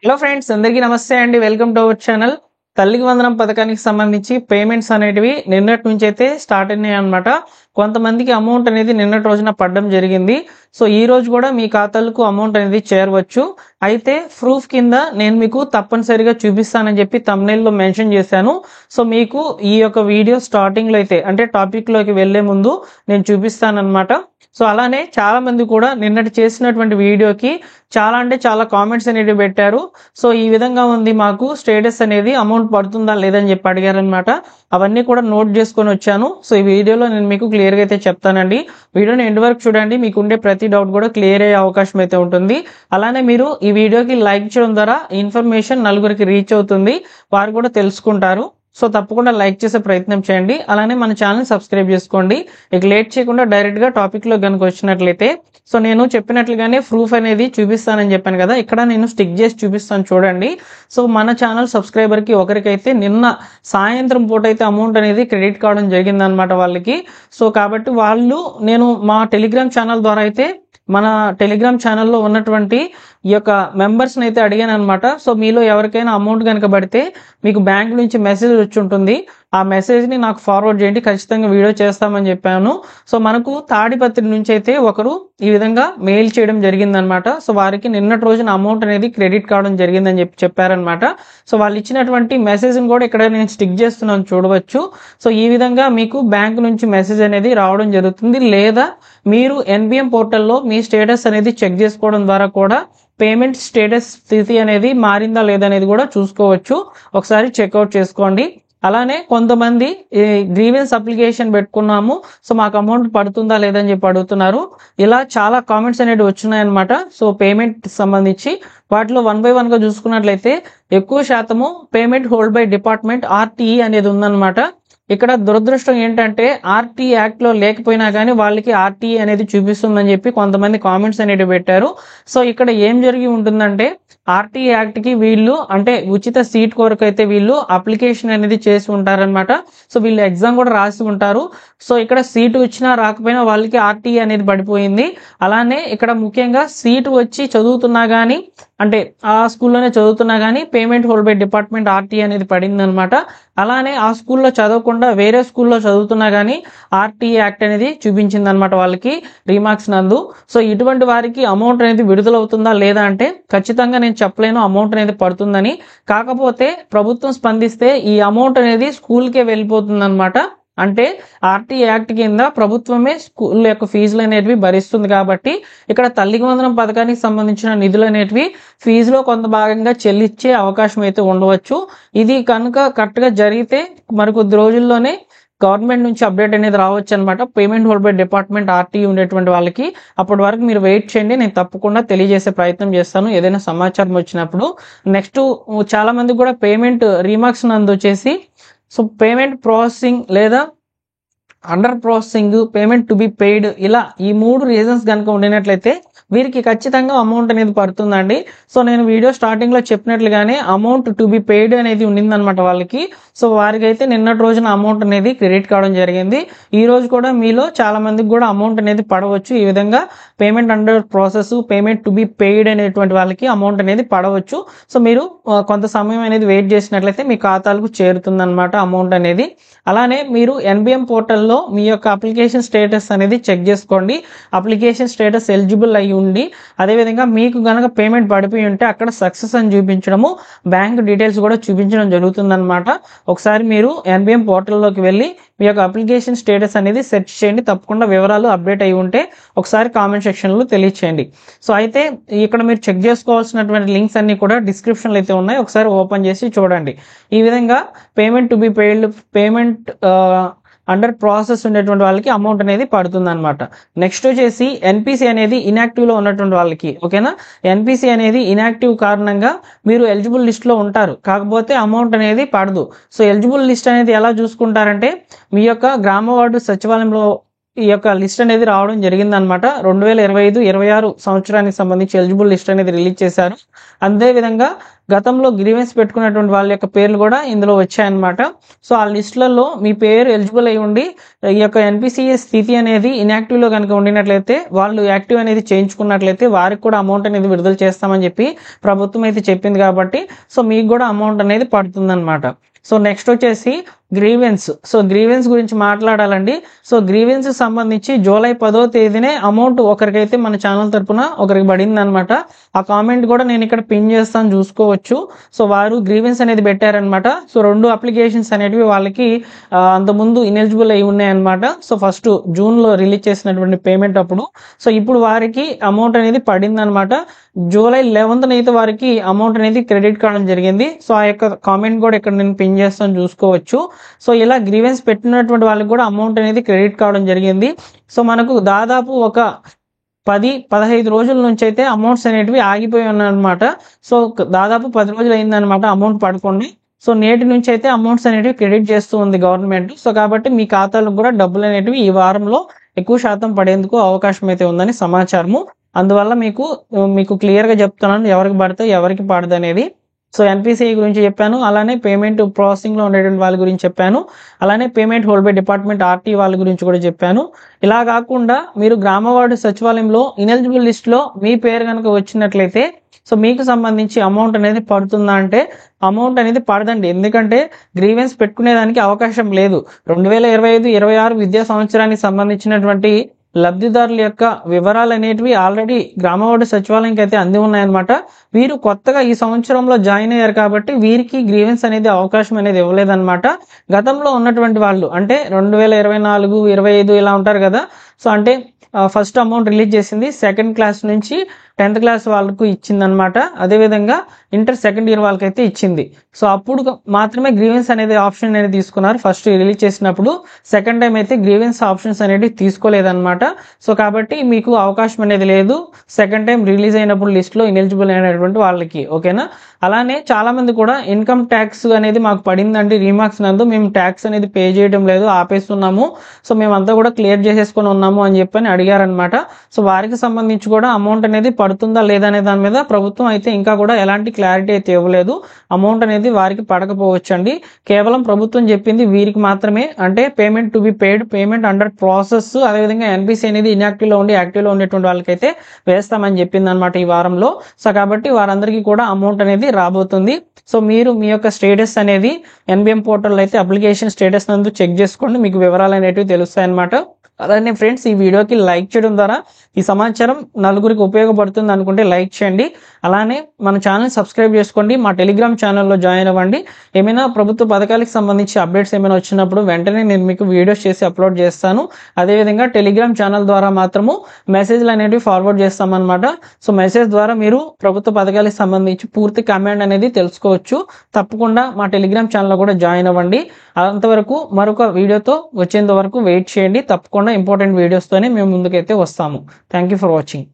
Hello friends, అందరికీ నమస్తే అండి. Welcome to our channel. తల్లికి వందనం పథకానికి సంబంధించి పేమెంట్స్ అనేటివి నిన్నటి నుంచి అయితే స్టార్ట్ అయినాయి అనమాట. కొంతమందికి అమౌంట్ అనేది నిన్నటి రోజున పడడం జరిగింది. సో ఈ రోజు కూడా మీ ఖాతాలకు అమౌంట్ అనేది చేరవచ్చు. అయితే ప్రూఫ్ కింద నేను మీకు తప్పనిసరిగా చూపిస్తానని చెప్పి thumbnail లో మెన్షన్ చేశాను. సో మీకు ఈ యొక్క వీడియో స్టార్టింగ్ లో అయితే అంటే టాపిక్ లోకి వెళ్లే ముందు నేను చూపిస్తానన్నమాట. సో అలానే చాలా మంది కూడా నిన్నటి చేసినటువంటి వీడియోకి చాలా అంటే చాలా కామెంట్స్ అనేవి పెట్టారు. సో ఈ విధంగా ఉంది, మాకు స్టేటస్ అనేది అమౌంట్ పడుతుందా లేదని చెప్పి అడిగారనమాట. అవన్నీ కూడా నోట్ చేసుకొని వచ్చాను. సో ఈ వీడియోలో నేను మీకు క్లియర్గా అయితే చెప్తానండి. వీడియోని ఎండ్ వరకు చూడండి, మీకు ఉండే ప్రతి డౌట్ కూడా క్లియర్ అయ్యే అవకాశం అయితే ఉంటుంది. అలానే మీరు ఈ వీడియోకి లైక్ చేయడం ద్వారా ఇన్ఫర్మేషన్ నలుగురికి రీచ్ అవుతుంది, వారు కూడా తెలుసుకుంటారు. సో తప్పకుండా లైక్ చేసే ప్రయత్నం చేయండి. అలానే మన ఛానల్ సబ్స్క్రైబ్ చేసుకోండి. ఇక లేట్ చేయకుండా డైరెక్ట్ గా టాపిక్ లో కనుక వచ్చినట్లయితే, సో నేను చెప్పినట్లుగానే ప్రూఫ్ అనేది చూపిస్తానని చెప్పాను కదా, ఇక్కడ నేను స్టిక్ చేసి చూపిస్తాను చూడండి. సో మన ఛానల్ సబ్స్క్రైబర్ కి ఒకరికైతే నిన్న సాయంత్రం పూట అయితే అమౌంట్ అనేది క్రెడిట్ కావడం జరిగిందనమాట వాళ్ళకి. సో కాబట్టి వాళ్ళు, నేను మా టెలిగ్రామ్ ఛానల్ ద్వారా అయితే మన టెలిగ్రామ్ ఛానల్లో ఉన్నటువంటి ఈ యొక్క మెంబర్స్ని అయితే అడిగాను అనమాట. సో మీలో ఎవరికైనా అమౌంట్ కనుక పడితే మీకు బ్యాంక్ నుంచి మెసేజ్ వచ్చి ఉంటుంది, ఆ మెసేజ్ని నాకు ఫార్వర్డ్ చేయండి, ఖచ్చితంగా వీడియో చేస్తామని చెప్పాను. సో మనకు తాడిపత్రి నుంచి అయితే ఒకరు ఈ విధంగా మెయిల్ చేయడం జరిగిందనమాట. సో వారికి నిన్నటి రోజున అమౌంట్ అనేది క్రెడిట్ కావడం జరిగిందని చెప్పారనమాట. సో వాళ్ళు ఇచ్చినటువంటి మెసేజ్ని కూడా ఇక్కడ నేను స్టిక్ చేస్తున్నాను చూడవచ్చు. సో ఈ విధంగా మీకు బ్యాంక్ నుంచి మెసేజ్ అనేది రావడం జరుగుతుంది. లేదా మీరు ఎన్బిఎం పోర్టల్లో మీ స్టేటస్ అనేది చెక్ చేసుకోవడం ద్వారా కూడా పేమెంట్ స్టేటస్ స్థితి అనేది మారిందా లేదనేది కూడా చూసుకోవచ్చు. ఒకసారి చెక్అవుట్ చేసుకోండి. అలానే కొంతమంది గ్రీవెన్స్ అప్లికేషన్ పెట్టుకున్నాము, సో మాకు అమౌంట్ పడుతుందా లేదని చెప్పి అడుగుతున్నారు. ఇలా చాలా కామెంట్స్ అనేవి వచ్చినాయన్నమాట. సో పేమెంట్ సంబంధించి వాటిలో 1 by 1 గా చూసుకున్నట్లయితే ఎక్కువ శాతము payment hold by department RTE అనేది ఉందన్నమాట. ఇక్కడ దురదృష్టం ఏంటంటే ఆర్టీ యాక్ట్ లో లేకపోయినా కానీ వాళ్ళకి ఆర్టీ అనేది చూపిస్తుందని చెప్పి కొంతమంది కామెంట్స్ అనేవి పెట్టారు. సో ఇక్కడ ఏం జరిగి ఉంటుందంటే, ఆర్టీ యాక్ట్ కి వీళ్ళు అంటే ఉచిత సీట్ కొరకు అయితే వీళ్ళు అప్లికేషన్ అనేది చేసి ఉంటారనమాట. సో వీళ్ళు ఎగ్జామ్ కూడా రాసి ఉంటారు. సో ఇక్కడ సీటు వచ్చినా రాకపోయినా వాళ్ళకి ఆర్టీ అనేది పడిపోయింది. అలానే ఇక్కడ ముఖ్యంగా సీటు వచ్చి చదువుతున్నా కానీ, అంటే ఆ స్కూల్లోనే చదువుతున్నా కానీ payment hold by department RT అనేది పడింది అనమాట. అలానే ఆ స్కూల్లో చదవకుండా వేరే స్కూల్లో చదువుతున్నా కానీ ఆర్టీ యాక్ట్ అనేది చూపించింది అనమాట వాళ్ళకి రీమార్క్స్ నందు. సో ఇటువంటి వారికి అమౌంట్ అనేది విడుదలవుతుందా లేదా అంటే ఖచ్చితంగా నేను చెప్పలేను అమౌంట్ అనేది పడుతుందని. కాకపోతే ప్రభుత్వం స్పందిస్తే ఈ అమౌంట్ అనేది స్కూల్కే వెళ్ళిపోతుంది అనమాట. అంటే ఆర్టీ యాక్ట్ కింద ప్రభుత్వమే స్కూల్ యొక్క ఫీజులు అనేటివి భరిస్తుంది. కాబట్టి ఇక్కడ తల్లికి వందనం పథకానికి సంబంధించిన నిధులు అనేటివి ఫీజులో కొంత భాగంగా చెల్లించే అవకాశం అయితే ఉండవచ్చు. ఇది కనుక కరెక్ట్ గా జరిగితే మరికొద్ది రోజుల్లోనే గవర్నమెంట్ నుంచి అప్డేట్ అనేది రావచ్చు అనమాట, payment hold by department RT ఉండేటువంటి వాళ్ళకి. అప్పటి వరకు మీరు వెయిట్ చేయండి, నేను తప్పకుండా తెలియజేసే ప్రయత్నం చేస్తాను ఏదైనా సమాచారం వచ్చినప్పుడు. నెక్స్ట్ చాలా మంది కూడా పేమెంట్ రీమార్క్స్ నందు వచ్చేసి సో పేమెంట్ ప్రాసెసింగ్ లేదా under processing, payment to be paid, ఇలా ఈ 3 రీజన్స్ కనుక ఉండినట్లయితే వీరికి ఖచ్చితంగా అమౌంట్ అనేది పడుతుందండి. సో నేను వీడియో స్టార్టింగ్ లో చెప్పినట్లుగానే అమౌంట్ టు బి పెయిడ్ అనేది ఉండిందనమాట వాళ్ళకి. సో వారికి అయితే నిన్నటి రోజున అమౌంట్ అనేది క్రెడిట్ కావడం జరిగింది. ఈ రోజు కూడా మీలో చాలా మందికి కూడా అమౌంట్ అనేది పడవచ్చు. ఈ విధంగా payment under process, payment to be paid అనేటువంటి వాళ్ళకి అమౌంట్ అనేది పడవచ్చు. సో మీరు కొంత సమయం అనేది వెయిట్ చేసినట్లయితే మీ ఖాతాలకు చేరుతుంది అనమాట అమౌంట్ అనేది. అలానే మీరు ఎన్బిఎం పోర్టల్లో మీ యొక్క అప్లికేషన్ స్టేటస్ అనేది చెక్ చేసుకోండి. అప్లికేషన్ స్టేటస్ ఎలిజిబుల్ అయి ఉండి, అదేవిధంగా మీకు గనక పేమెంట్ పడిపోయి ఉంటే అక్కడ సక్సెస్ అని చూపించడము, బ్యాంక్ డీటెయిల్స్ కూడా చూపించడం జరుగుతుందన్నమాట. ఒకసారి మీరు ఎన్బిఎం పోర్టల్లోకి వెళ్ళి మీ యొక్క అప్లికేషన్ స్టేటస్ అనేది సెర్చ్ చేయండి. తప్పకుండా వివరాలు అప్డేట్ అయి ఉంటే ఒకసారి కామెంట్ సెక్షన్లో తెలియచేయండి. సో అయితే ఇక్కడ మీరు చెక్ చేసుకోవాల్సినటువంటి లింక్స్ అన్ని కూడా డిస్క్రిప్షన్లో అయితే ఉన్నాయి, ఒకసారి ఓపెన్ చేసి చూడండి. ఈ విధంగా payment to be paid, payment under process ఉండేటువంటి వాళ్ళకి అమౌంట్ అనేది పడుతుంది అనమాట. నెక్స్ట్ వచ్చేసి ఎన్పిసి అనేది ఇన్యాక్టివ్ లో ఉన్నటువంటి వాళ్ళకి, ఓకేనా. ఎన్పిసి అనేది ఇన్యాక్టివ్ కారణంగా మీరు ఎలిజిబుల్ లిస్ట్ లో ఉంటారు, కాకపోతే అమౌంట్ అనేది పడదు. సో ఎలిజిబుల్ లిస్ట్ అనేది ఎలా చూసుకుంటారంటే, మీ యొక్క గ్రామ వార్డు సచివాలయంలో ఈ యొక్క లిస్ట్ అనేది రావడం జరిగిందనమాట. 2025-26 సంవత్సరానికి సంబంధించి ఎలిజిబుల్ లిస్ట్ అనేది రిలీజ్ చేశారు. అదేవిధంగా గతంలో గ్రీవెన్స్ పెట్టుకున్నటువంటి వాళ్ళ యొక్క పేర్లు కూడా ఇందులో వచ్చాయన్నమాట. సో ఆ లిస్టులలో మీ పేరు ఎలిజిబుల్ అయి ఉండి ఈ యొక్క ఎన్పిసిఐ స్థితి అనేది ఇన్యాక్టివ్లో కనుక ఉండినట్లయితే, వాళ్ళు యాక్టివ్ అనేది చేయించుకున్నట్లయితే వారికి కూడా అమౌంట్ అనేది విడుదల చేస్తామని చెప్పి ప్రభుత్వం అయితే చెప్పింది కాబట్టి సో మీకు కూడా అమౌంట్ అనేది పడుతుందన్నమాట. సో నెక్స్ట్ వచ్చేసి గ్రీవెన్స్. సో గ్రీవెన్స్ గురించి మాట్లాడాలండి. సో గ్రీవెన్స్ సంబంధించి జూలై 10వ తేదీనే అమౌంట్ ఒకరికైతే మన ఛానల్ తరపున ఒకరికి పడింది అనమాట. ఆ కామెంట్ కూడా నేను ఇక్కడ పిన్ చేస్తాను, చూసుకోవచ్చు. సో వారు గ్రీవెన్స్ అనేది పెట్టారనమాట. సో 2 అప్లికేషన్స్ అనేటివి వాళ్ళకి అంతకుముందు ఇనెలిజిబుల్ అయి ఉన్నాయన్నమాట. సో ఫస్ట్ జూన్లో రిలీజ్ చేసినటువంటి పేమెంట్ అప్పుడు. సో ఇప్పుడు వారికి అమౌంట్ అనేది పడింది అనమాట. జూలై 11th అయితే వారికి అమౌంట్ అనేది క్రెడిట్ కావడం జరిగింది. సో ఆ యొక్క కామెంట్ కూడా ఇక్కడ నేను పిన్ చేస్తాను, చూసుకోవచ్చు. సో ఇలా గ్రీవెన్స్ పెట్టినటువంటి వాళ్ళకి కూడా అమౌంట్ అనేది క్రెడిట్ కావడం జరిగింది. సో మనకు దాదాపు ఒక 10-15 రోజుల నుంచి అయితే అమౌంట్స్ అనేటివి ఆగిపోయి ఉన్నాయన్నమాట. సో దాదాపు 10 రోజులు అయిందనమాట అమౌంట్ పడకుండా. సో నేటి నుంచి అయితే అమౌంట్స్ అనేటివి క్రెడిట్ చేస్తూ ఉంది గవర్నమెంట్. సో కాబట్టి మీ ఖాతాలకు కూడా డబ్బులు అనేటివి ఈ వారంలో ఎక్కువ శాతం పడేందుకు అవకాశం అయితే ఉందని సమాచారము. అందువల్ల మీకు క్లియర్గా చెప్తున్నాను ఎవరికి పడితే ఎవరికి పడదు అనేది. సో ఎన్పిసిఐ గురించి చెప్పాను, అలానే పేమెంట్ ప్రాసెసింగ్లో ఉండేటువంటి వాళ్ళ గురించి చెప్పాను, అలానే payment hold by department RT వాళ్ళ గురించి కూడా చెప్పాను. ఇలా కాకుండా మీరు గ్రామ వార్డు సచివాలయంలో ఇనెలిజిబుల్ లిస్ట్లో మీ పేరు కనుక వచ్చినట్లయితే సో మీకు సంబంధించి అమౌంట్ అనేది పడుతుందా అంటే అమౌంట్ అనేది పడదండి. ఎందుకంటే గ్రీవెన్స్ పెట్టుకునేదానికి అవకాశం లేదు. 2025-26 విద్యా సంవత్సరానికి సంబంధించినటువంటి లబ్ధిదారుల యొక్క వివరాలు అనేటివి ఆల్రెడీ గ్రామ వార్డు సచివాలయంకి అయితే అంది ఉన్నాయన్నమాట. వీరు కొత్తగా ఈ సంవత్సరంలో జాయిన్ అయ్యారు కాబట్టి వీరికి గ్రీవెన్స్ అనేది అవకాశం అనేది ఇవ్వలేదన్నమాట. గతంలో ఉన్నటువంటి వాళ్ళు అంటే 2024-25 ఇలా ఉంటారు కదా. సో అంటే ఫస్ట్ అమౌంట్ రిలీజ్ చేసింది 2nd క్లాస్ నుంచి 10th క్లాస్ వాళ్ళకు ఇచ్చిందనమాట. అదేవిధంగా ఇంటర్ 2nd ఇయర్ వాళ్ళకైతే ఇచ్చింది. సో అప్పుడు మాత్రమే గ్రీవెన్స్ అనేది ఆప్షన్ అనేది తీసుకున్నారు ఫస్ట్ రిలీజ్ చేసినప్పుడు. సెకండ్ టైం అయితే గ్రీవెన్స్ ఆప్షన్స్ అనేది తీసుకోలేదన్నమాట. సో కాబట్టి మీకు అవకాశం అనేది లేదు సెకండ్ టైం రిలీజ్ అయినప్పుడు లిస్ట్లో ఇనెలిజిబుల్ అయినటువంటి వాళ్ళకి. ఓకేనా. అలానే చాలా మంది కూడా ఇన్కమ్ ట్యాక్స్ అనేది మాకు పడిందండి రీమార్క్స్ నందు, మేము ట్యాక్స్ అనేది పే చేయడం లేదు, ఆపేస్తున్నాము, సో మేమంతా కూడా క్లియర్ చేసేసుకొని ఉన్నాము అని చెప్పని అడిగారనమాట. సో వారికి సంబంధించి కూడా అమౌంట్ అనేది పడుతుందా లేదా అనే దాని మీద ప్రభుత్వం అయితే ఇంకా కూడా ఎలాంటి క్లారిటీ అయితే ఇవ్వలేదు. అమౌంట్ అనేది వారికి పడకపోవచ్చు అండి. కేవలం ప్రభుత్వం చెప్పింది వీరికి మాత్రమే, అంటే payment to be paid, payment under process, అదేవిధంగా ఎన్పిసి అనేది ఇన్యాక్టివ్లో ఉండి యాక్టివ్లో ఉండేటువంటి వాళ్ళకైతే వేస్తామని చెప్పింది అనమాట ఈ వారంలో. సో కాబట్టి వారందరికీ కూడా అమౌంట్ అనేది రాబోతుంది. సో మీరు మీ యొక్క స్టేటస్ అనేది ఎన్బిఎం పోర్టల్ అయితే అప్లికేషన్ స్టేటస్ నందు చెక్ చేసుకోండి, మీకు వివరాలు అనేటివి తెలుస్తాయి అన్నమాట. అలానే ఫ్రెండ్స్ ఈ వీడియోకి లైక్ చేయడం ద్వారా ఈ సమాచారం నలుగురికి ఉపయోగపడుతుంది అనుకుంటే లైక్ చేయండి. అలానే మన ఛానల్ సబ్స్క్రైబ్ చేసుకోండి, మా టెలిగ్రామ్ ఛానల్లో జాయిన్ అవ్వండి. ఏమైనా ప్రభుత్వ పథకాలకు సంబంధించి అప్డేట్స్ ఏమైనా వచ్చినప్పుడు వెంటనే నేను మీకు వీడియోస్ చేసి అప్లోడ్ చేస్తాను. అదేవిధంగా టెలిగ్రామ్ ఛానల్ ద్వారా మాత్రము మెసేజ్లు అనేవి ఫార్వర్డ్ చేస్తామన్నమాట. సో మెసేజ్ ద్వారా మీరు ప్రభుత్వ పథకాలకు సంబంధించి పూర్తి కమాండ్ అనేది తెలుసుకోవచ్చు. తప్పకుండా మా టెలిగ్రామ్ ఛానల్లో కూడా జాయిన్ అవ్వండి. అంతవరకు మరొక వీడియోతో వచ్చేంత వరకు వెయిట్ చేయండి. తప్పకుండా ఇంపార్టెంట్ వీడియోస్తోనే మేము ముందుకైతే వస్తాము. Thank you for watching.